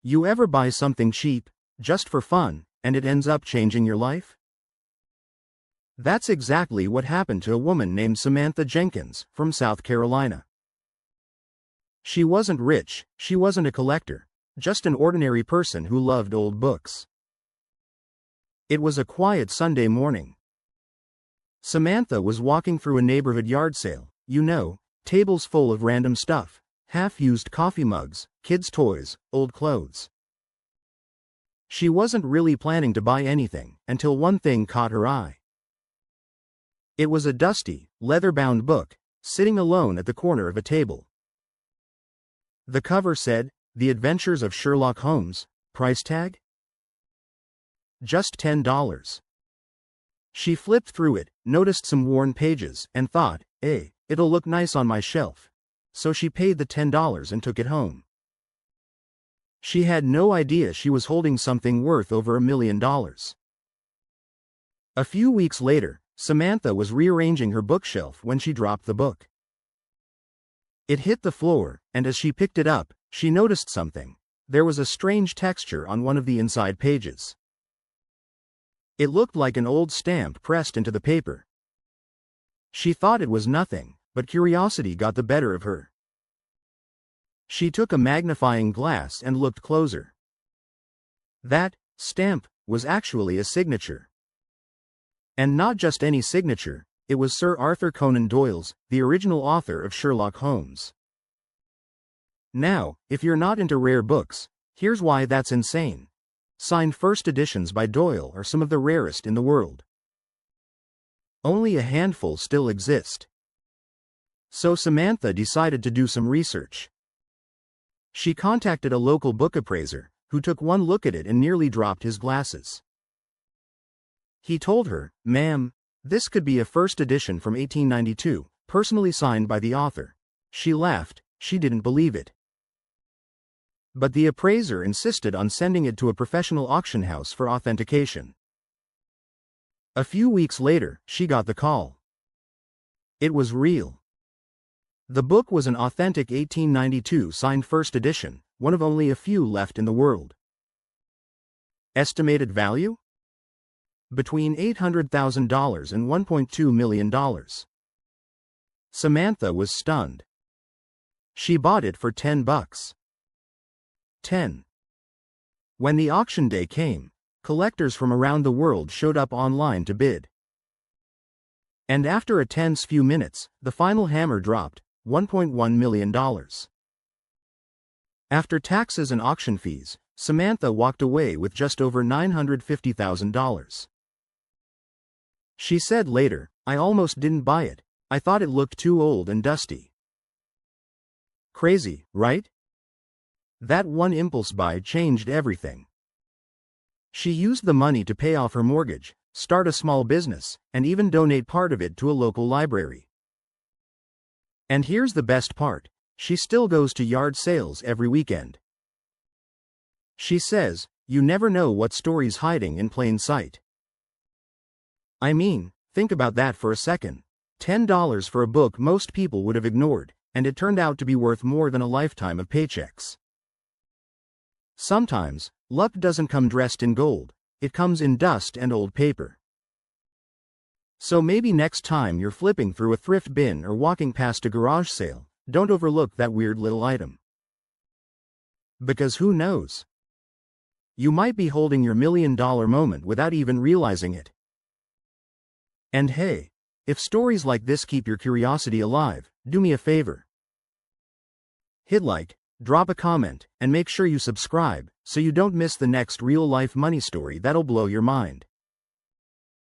You ever buy something cheap, just for fun, and it ends up changing your life? That's exactly what happened to a woman named Samantha Jenkins, from South Carolina. She wasn't rich, she wasn't a collector, just an ordinary person who loved old books. It was a quiet Sunday morning. Samantha was walking through a neighborhood yard sale, tables full of random stuff, half-used coffee mugs, kids' toys, old clothes. She wasn't really planning to buy anything, until one thing caught her eye. It was a dusty, leather-bound book, sitting alone at the corner of a table. The cover said, "The Adventures of Sherlock Holmes," price tag? Just $10. She flipped through it, noticed some worn pages, and thought, it'll look nice on my shelf. So she paid the $10 and took it home. She had no idea she was holding something worth over $1 million. A few weeks later, Samantha was rearranging her bookshelf when she dropped the book. It hit the floor, and as she picked it up, she noticed something. There was a strange texture on one of the inside pages. It looked like an old stamp pressed into the paper. She thought it was nothing, but curiosity got the better of her. She took a magnifying glass and looked closer. That stamp was actually a signature. And not just any signature, it was Sir Arthur Conan Doyle's, the original author of Sherlock Holmes. Now, if you're not into rare books, here's why that's insane. Signed first editions by Doyle are some of the rarest in the world. Only a handful still exist. So Samantha decided to do some research. She contacted a local book appraiser, who took one look at it and nearly dropped his glasses. He told her, "Ma'am, this could be a first edition from 1892, personally signed by the author." She laughed, she didn't believe it. But the appraiser insisted on sending it to a professional auction house for authentication. A few weeks later, she got the call. It was real. The book was an authentic 1892 signed first edition, one of only a few left in the world. Estimated value? Between $800,000 and $1.2 million. Samantha was stunned. She bought it for $10. 10. When the auction day came, collectors from around the world showed up online to bid. And after a tense few minutes, the final hammer dropped, $1.1 million. After taxes and auction fees, Samantha walked away with just over $950,000. She said later, "I almost didn't buy it. I thought it looked too old and dusty." Crazy, right? That one impulse buy changed everything. She used the money to pay off her mortgage, start a small business, and even donate part of it to a local library. And here's the best part, she still goes to yard sales every weekend. She says, "You never know what story's hiding in plain sight." I mean, think about that for a second. $10 for a book most people would have ignored, and it turned out to be worth more than a lifetime of paychecks. Sometimes, luck doesn't come dressed in gold, it comes in dust and old paper. So maybe next time you're flipping through a thrift bin or walking past a garage sale, don't overlook that weird little item. Because who knows? You might be holding your $1 million moment without even realizing it. And hey, if stories like this keep your curiosity alive, do me a favor. Hit like, drop a comment, and make sure you subscribe, so you don't miss the next real-life money story that'll blow your mind.